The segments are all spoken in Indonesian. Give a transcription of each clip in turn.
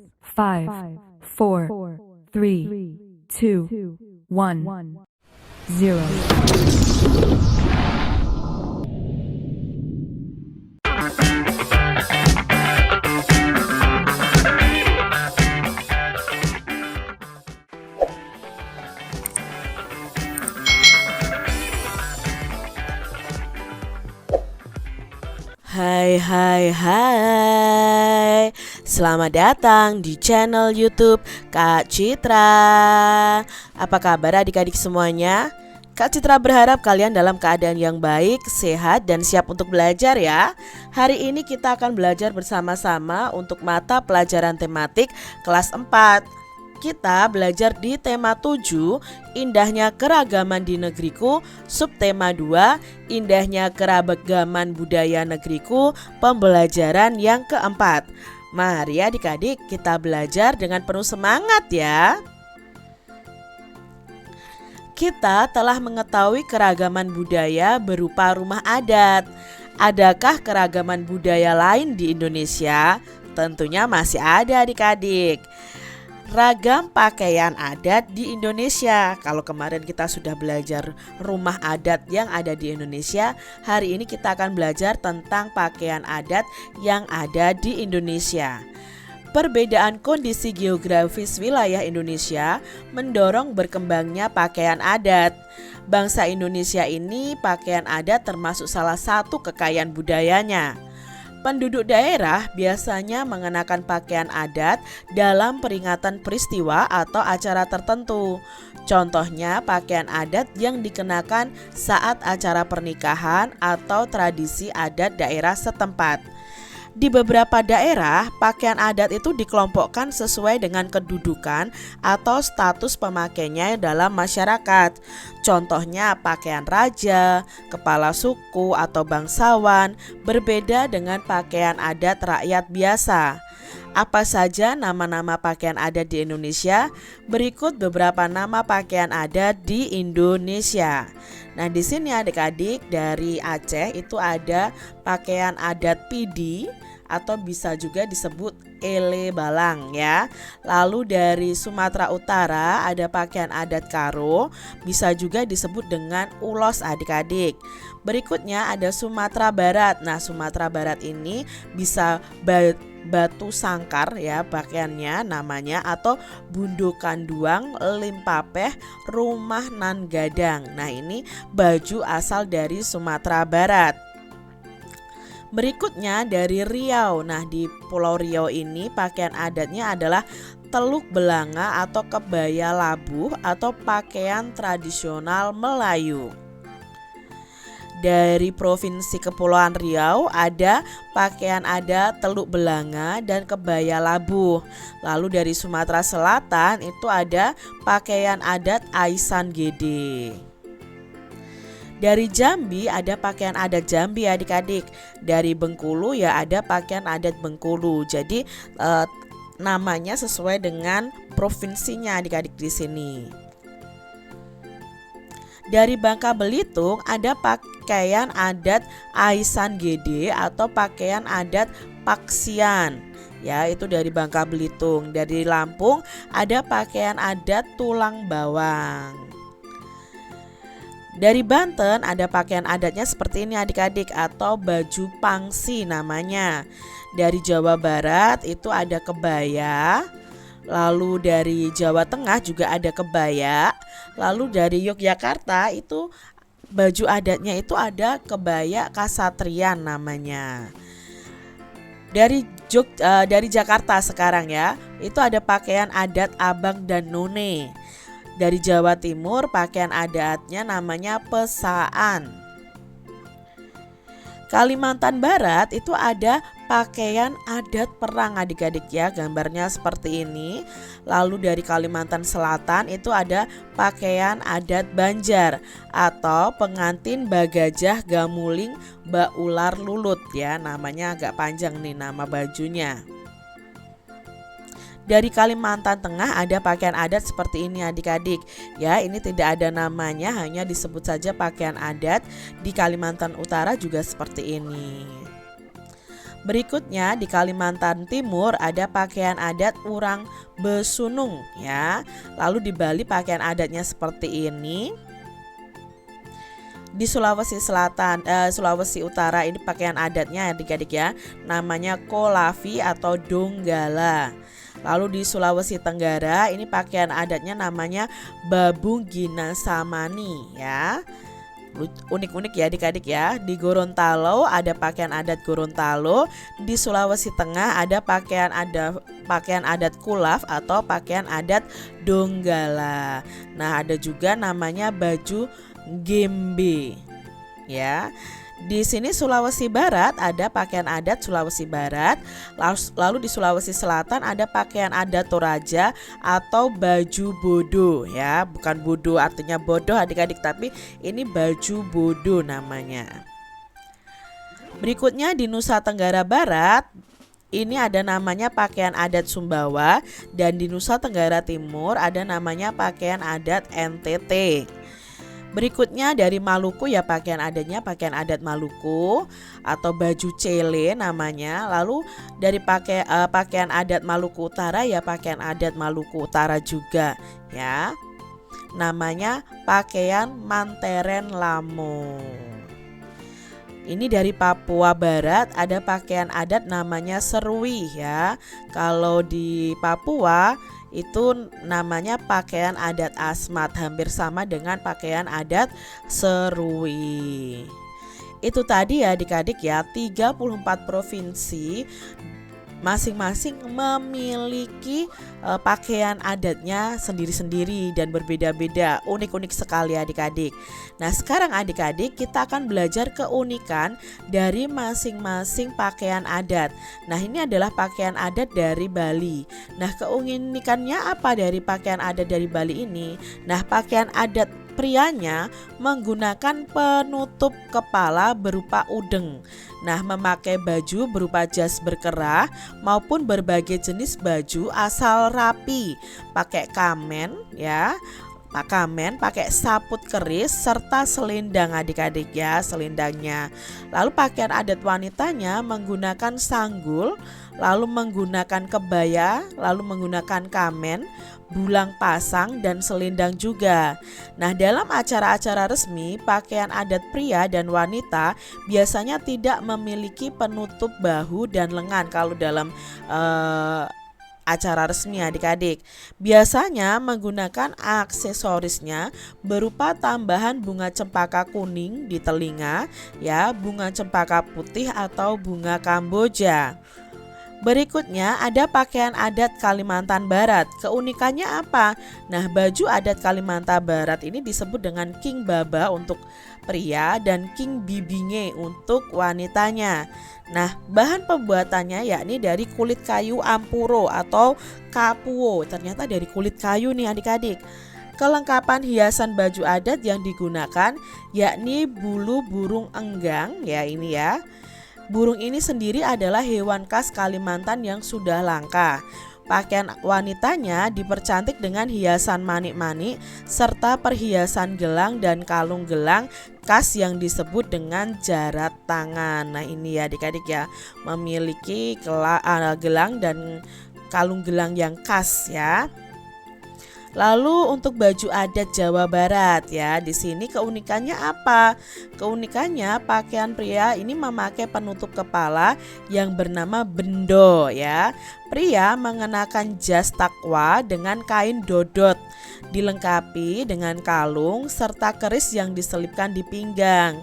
5, 4, 3, 2, 1, 0. Hai hai hai, selamat datang di channel YouTube Kak Citra. Apa kabar adik-adik semuanya? Kak Citra berharap kalian dalam keadaan yang baik, sehat, dan siap untuk belajar ya. Hari ini kita akan belajar bersama-sama untuk mata pelajaran tematik kelas 4. Kita belajar di tema 7, indahnya keragaman di negeriku, subtema 2, indahnya keragaman budaya negeriku, pembelajaran yang keempat. Mari adik-adik kita belajar dengan penuh semangat ya. Kita telah mengetahui keragaman budaya berupa rumah adat. Adakah keragaman budaya lain di Indonesia? Tentunya masih ada adik-adik. Ragam pakaian adat di Indonesia. Kalau kemarin kita sudah belajar rumah adat yang ada di Indonesia, hari ini kita akan belajar tentang pakaian adat yang ada di Indonesia. Perbedaan kondisi geografis wilayah Indonesia mendorong berkembangnya pakaian adat. Bangsa Indonesia ini pakaian adat termasuk salah satu kekayaan budayanya. Penduduk daerah biasanya mengenakan pakaian adat dalam peringatan peristiwa atau acara tertentu. Contohnya pakaian adat yang dikenakan saat acara pernikahan atau tradisi adat daerah setempat. Di beberapa daerah, pakaian adat itu dikelompokkan sesuai dengan kedudukan atau status pemakainya dalam masyarakat. Contohnya pakaian raja, kepala suku atau bangsawan berbeda dengan pakaian adat rakyat biasa. Apa saja nama-nama pakaian adat di Indonesia? Berikut beberapa nama pakaian adat di Indonesia. Nah, di sini adik-adik dari Aceh itu ada pakaian adat Pidi atau bisa juga disebut ele balang ya. Lalu dari Sumatera Utara ada pakaian adat Karo, bisa juga disebut dengan ulos adik-adik. Berikutnya ada Sumatera Barat. Nah, Sumatera Barat ini bisa batu sangkar ya pakaiannya namanya, atau bundo kanduang, limpapeh, rumah nan gadang. Nah, ini baju asal dari Sumatera Barat. Berikutnya dari Riau. Nah, di Pulau Riau ini pakaian adatnya adalah teluk belanga atau kebaya labuh atau pakaian tradisional Melayu. Dari Provinsi Kepulauan Riau ada pakaian adat teluk belanga dan kebaya labuh. Lalu dari Sumatera Selatan itu ada pakaian adat Aisan Gede. Dari Jambi ada pakaian adat Jambi adik-adik. Dari Bengkulu ya ada pakaian adat Bengkulu. Jadi namanya sesuai dengan provinsinya adik-adik di sini. Dari Bangka Belitung ada pakaian adat Aisan Gede atau pakaian adat Paksian. Ya, itu dari Bangka Belitung. Dari Lampung ada pakaian adat Tulang Bawang. Dari Banten ada pakaian adatnya seperti ini adik-adik, atau baju pangsi namanya. Dari Jawa Barat itu ada kebaya. Lalu dari Jawa Tengah juga ada kebaya. Lalu dari Yogyakarta itu baju adatnya itu ada kebaya kasatrian namanya. Dari Jakarta sekarang ya, itu ada pakaian adat abang dan none. Dari Jawa Timur pakaian adatnya namanya pesaan. Kalimantan Barat itu ada pakaian adat perang adik-adik ya, gambarnya seperti ini. Lalu dari Kalimantan Selatan itu ada pakaian adat Banjar atau pengantin Bagajah Gamuling Baular Lulut ya, namanya agak panjang nih nama bajunya. Dari Kalimantan Tengah ada pakaian adat seperti ini adik-adik. Ya, ini tidak ada namanya, hanya disebut saja pakaian adat. Di Kalimantan Utara juga seperti ini. Berikutnya di Kalimantan Timur ada pakaian adat Urang Besunung ya. Lalu di Bali pakaian adatnya seperti ini. Di Sulawesi Selatan, Sulawesi Utara ini pakaian adatnya adik-adik ya, namanya kolavi atau donggala. Lalu di Sulawesi Tenggara ini pakaian adatnya namanya babung ginasamani ya. Unik-unik ya adik-adik ya. Di Gorontalo ada pakaian adat Gorontalo. Di Sulawesi Tengah ada pakaian adat kulaf atau pakaian adat donggala. Nah, ada juga namanya baju gembe ya. Di sini Sulawesi Barat ada pakaian adat Sulawesi Barat. Lalu di Sulawesi Selatan ada pakaian adat Toraja atau baju bodo ya. Bukan bodoh artinya bodoh adik-adik, tapi ini baju bodo namanya. Berikutnya di Nusa Tenggara Barat ini ada namanya pakaian adat Sumbawa, dan di Nusa Tenggara Timur ada namanya pakaian adat NTT. Berikutnya dari Maluku ya, pakaian adatnya pakaian adat Maluku atau baju cele namanya. Lalu dari pakaian adat Maluku Utara ya pakaian adat Maluku Utara juga ya. Namanya pakaian Manteren Lamo. Ini dari Papua Barat ada pakaian adat namanya Serui ya. Kalau di Papua itu namanya pakaian adat Asmat, hampir sama dengan pakaian adat Serui. Itu tadi ya adik-adik ya, 34 provinsi masing-masing memiliki pakaian adatnya sendiri-sendiri dan berbeda-beda, unik-unik sekali adik-adik. Nah, sekarang adik-adik kita akan belajar keunikan dari masing-masing pakaian adat. Nah, ini adalah pakaian adat dari Bali. Nah, keunikannya apa dari pakaian adat dari Bali ini? Nah, pakaian adat prianya menggunakan penutup kepala berupa udeng. Nah, memakai baju berupa jas berkerah maupun berbagai jenis baju asal rapi, pakai kamen ya. Pak Kamen pakai saput keris serta selendang adik-adik ya, selendangnya. Lalu pakaian adat wanitanya menggunakan sanggul, lalu menggunakan kebaya, lalu menggunakan kamen, bulang pasang dan selendang juga. Nah, dalam acara-acara resmi, pakaian adat pria dan wanita biasanya tidak memiliki penutup bahu dan lengan kalau dalam acara resmi adik-adik. Biasanya menggunakan aksesorisnya berupa tambahan bunga cempaka kuning di telinga ya, bunga cempaka putih atau bunga kamboja. Berikutnya ada pakaian adat Kalimantan Barat. Keunikannya apa? Nah, baju adat Kalimantan Barat ini disebut dengan King Baba untuk pria dan King Bibinge untuk wanitanya. Nah, bahan pembuatannya yakni dari kulit kayu ampuro atau kapuo. Ternyata dari kulit kayu nih adik-adik. Kelengkapan hiasan baju adat yang digunakan yakni bulu burung enggang ya, ini ya. Burung ini sendiri adalah hewan khas Kalimantan yang sudah langka. Pakaian wanitanya dipercantik dengan hiasan manik-manik serta perhiasan gelang dan kalung gelang khas yang disebut dengan jarat tangan. Nah, ini ya adik-adik ya, memiliki gelang dan kalung gelang yang khas ya. Lalu untuk baju adat Jawa Barat ya, di sini keunikannya apa? Keunikannya pakaian pria ini memakai penutup kepala yang bernama bendo ya. Pria mengenakan jas takwa dengan kain dodot, dilengkapi dengan kalung serta keris yang diselipkan di pinggang.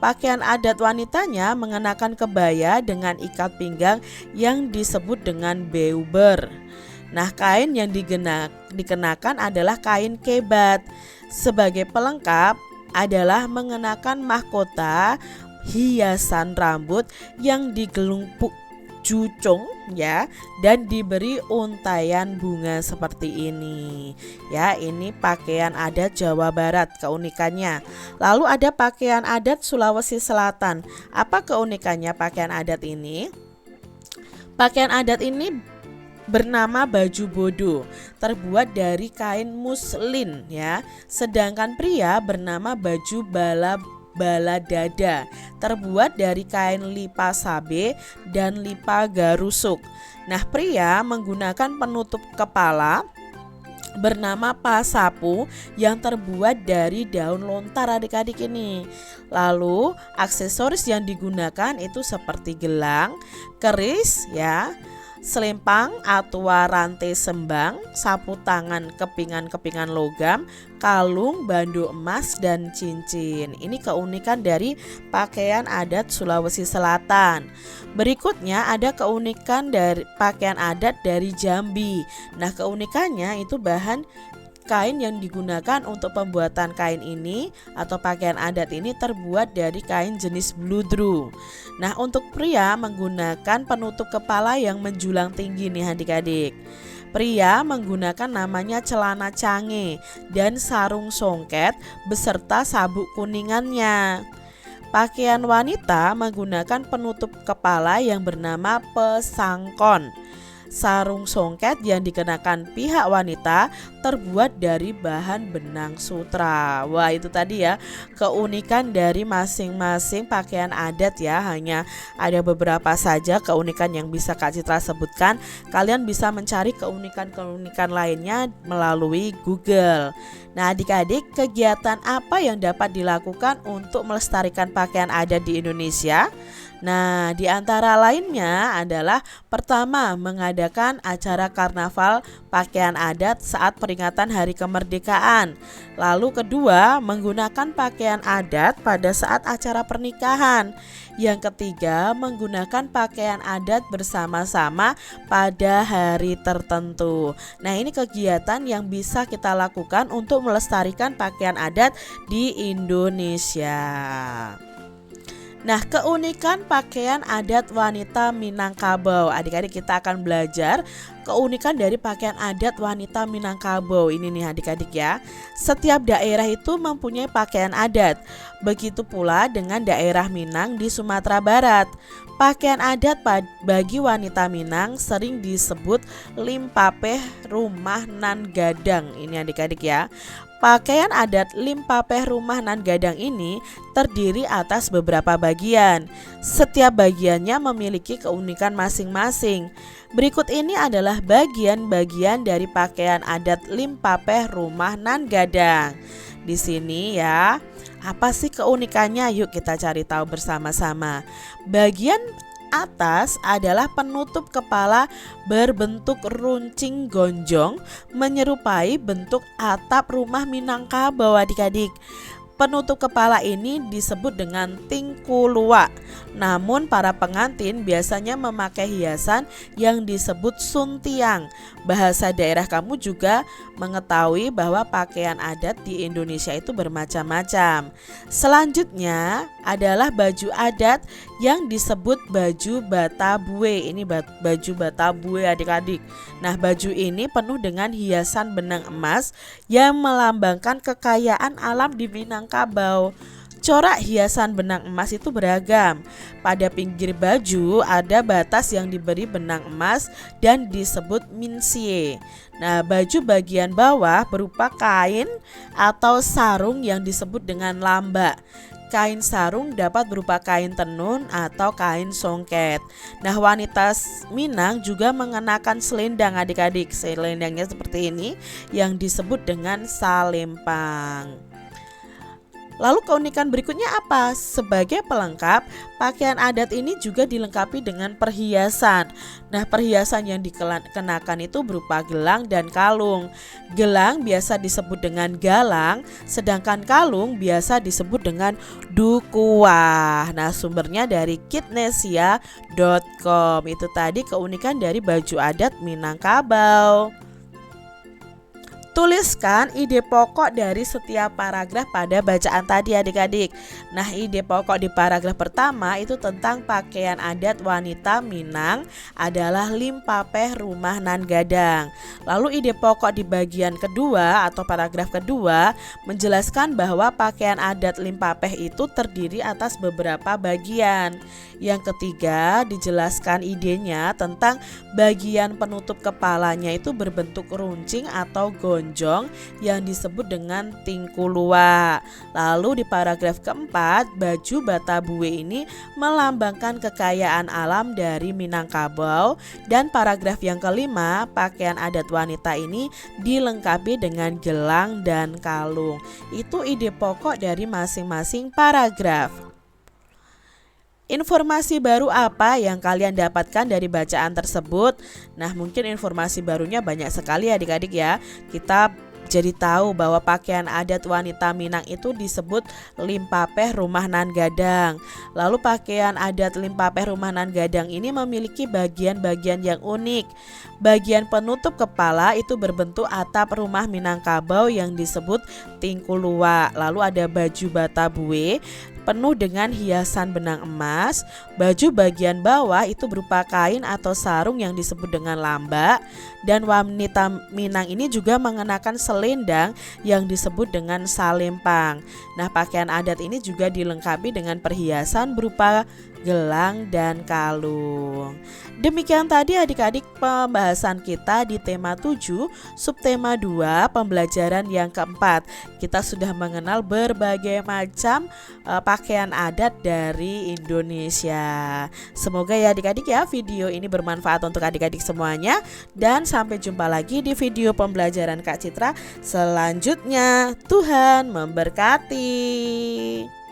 Pakaian adat wanitanya mengenakan kebaya dengan ikat pinggang yang disebut dengan beuber. Nah, kain yang dikenakan adalah kain kebat. Sebagai pelengkap adalah mengenakan mahkota hiasan rambut yang digelungkung jucung ya, dan diberi untaian bunga seperti ini. Ya, ini pakaian adat Jawa Barat keunikannya. Lalu ada pakaian adat Sulawesi Selatan. Apa keunikannya pakaian adat ini? Pakaian adat ini bernama baju bodo, terbuat dari kain muslin ya. Sedangkan pria bernama baju bala dada, terbuat dari kain lipa sabe dan lipa garusuk. Nah, pria menggunakan penutup kepala bernama pasapu yang terbuat dari daun lontar adik-adik ini. Lalu aksesoris yang digunakan itu seperti gelang, keris ya, selempang atau rantai sembang, sapu tangan kepingan-kepingan logam, kalung, bandu emas, dan cincin. Ini keunikan dari pakaian adat Sulawesi Selatan. Berikutnya ada keunikan dari pakaian adat dari Jambi. Nah, keunikannya itu bahan kain yang digunakan untuk pembuatan kain ini atau pakaian adat ini terbuat dari kain jenis bludru. Nah, untuk pria menggunakan penutup kepala yang menjulang tinggi nih adik-adik. Pria menggunakan namanya celana cange dan sarung songket beserta sabuk kuningannya. Pakaian wanita menggunakan penutup kepala yang bernama pesangkon. Sarung songket yang dikenakan pihak wanita terbuat dari bahan benang sutra. Wah, itu tadi ya keunikan dari masing-masing pakaian adat ya. Hanya ada beberapa saja keunikan yang bisa Kak Citra sebutkan. Kalian bisa mencari keunikan-keunikan lainnya melalui Google. Nah, adik-adik, kegiatan apa yang dapat dilakukan untuk melestarikan pakaian adat di Indonesia? Nah, di antara lainnya adalah pertama, mengadakan acara karnaval pakaian adat saat peringatan Hari Kemerdekaan. Lalu kedua, menggunakan pakaian adat pada saat acara pernikahan. Yang ketiga, menggunakan pakaian adat bersama-sama pada hari tertentu. Nah, ini kegiatan yang bisa kita lakukan untuk melestarikan pakaian adat di Indonesia. Nah, keunikan pakaian adat wanita Minangkabau. Adik-adik, kita akan belajar keunikan dari pakaian adat wanita Minangkabau. Ini nih adik-adik ya. Setiap daerah itu mempunyai pakaian adat. Begitu pula dengan daerah Minang di Sumatera Barat. Pakaian adat bagi wanita Minang sering disebut limpapeh rumah nan gadang. Ini adik-adik ya. Pakaian adat limpapeh rumah nan gadang ini terdiri atas beberapa bagian. Setiap bagiannya memiliki keunikan masing-masing. Berikut ini adalah bagian-bagian dari pakaian adat limpapeh rumah nan gadang. Di sini ya, apa sih keunikannya? Yuk kita cari tahu bersama-sama. Bagian atas adalah penutup kepala berbentuk runcing gonjong menyerupai bentuk atap rumah Minangkabau adik-adik. Penutup kepala ini disebut dengan tingkulua. Namun para pengantin biasanya memakai hiasan yang disebut suntiang. Bahasa daerah kamu juga mengetahui bahwa pakaian adat di Indonesia itu bermacam-macam. Selanjutnya adalah baju adat yang disebut baju Batabue. Ini baju Batabue adik-adik. Nah, baju ini penuh dengan hiasan benang emas yang melambangkan kekayaan alam di Minangkabau. Corak hiasan benang emas itu beragam. Pada pinggir baju ada batas yang diberi benang emas dan disebut minsie. Nah, baju bagian bawah berupa kain atau sarung yang disebut dengan lamba. Kain sarung dapat berupa kain tenun atau kain songket. Nah, wanita Minang juga mengenakan selendang adik-adik. Selendangnya seperti ini yang disebut dengan salempang. Lalu keunikan berikutnya apa? Sebagai pelengkap, pakaian adat ini juga dilengkapi dengan perhiasan. Nah, perhiasan yang dikenakan itu berupa gelang dan kalung. Gelang biasa disebut dengan galang, sedangkan kalung biasa disebut dengan dukuah. Nah, sumbernya dari kitnesia.com. Itu tadi keunikan dari baju adat Minangkabau. Tuliskan ide pokok dari setiap paragraf pada bacaan tadi adik-adik. Nah, ide pokok di paragraf pertama itu tentang pakaian adat wanita Minang adalah limpapeh rumah nan gadang. Lalu ide pokok di bagian kedua atau paragraf kedua menjelaskan bahwa pakaian adat limpapeh itu terdiri atas beberapa bagian. Yang ketiga dijelaskan idenya tentang bagian penutup kepalanya itu berbentuk runcing atau gonjong lonjong yang disebut dengan tingkulua. Lalu di paragraf keempat, baju Batabuwe ini melambangkan kekayaan alam dari Minangkabau. Dan paragraf yang kelima, pakaian adat wanita ini dilengkapi dengan gelang dan kalung. Itu ide pokok dari masing-masing paragraf. Informasi baru apa yang kalian dapatkan dari bacaan tersebut? Nah, mungkin informasi barunya banyak sekali adik-adik ya. Kita jadi tahu bahwa pakaian adat wanita Minang itu disebut limpapeh rumah nan gadang. Lalu pakaian adat limpapeh rumah nan gadang ini memiliki bagian-bagian yang unik. Bagian penutup kepala itu berbentuk atap rumah Minangkabau yang disebut tingkulua. Lalu ada baju Batabuwe penuh dengan hiasan benang emas. Baju bagian bawah itu berupa kain atau sarung yang disebut dengan lamba. Dan wanita Minang ini juga mengenakan selendang yang disebut dengan salempang. Nah, pakaian adat ini juga dilengkapi dengan perhiasan berupa gelang dan kalung. Demikian tadi adik-adik pembahasan kita di tema 7, subtema 2, pembelajaran yang keempat. Kita sudah mengenal berbagai macam pakaian adat dari Indonesia. Semoga ya adik-adik ya video ini bermanfaat untuk adik-adik semuanya. Dan sampai jumpa lagi di video pembelajaran Kak Citra selanjutnya. Tuhan memberkati.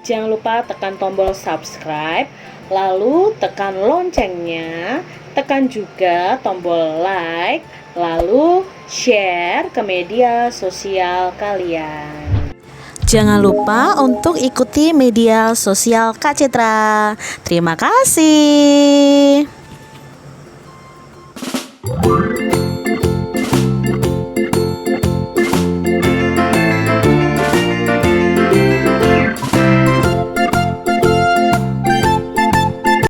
Jangan lupa tekan tombol subscribe, lalu tekan loncengnya, tekan juga tombol like, lalu share ke media sosial kalian. Jangan lupa untuk ikuti media sosial Kak Citra. Terima kasih.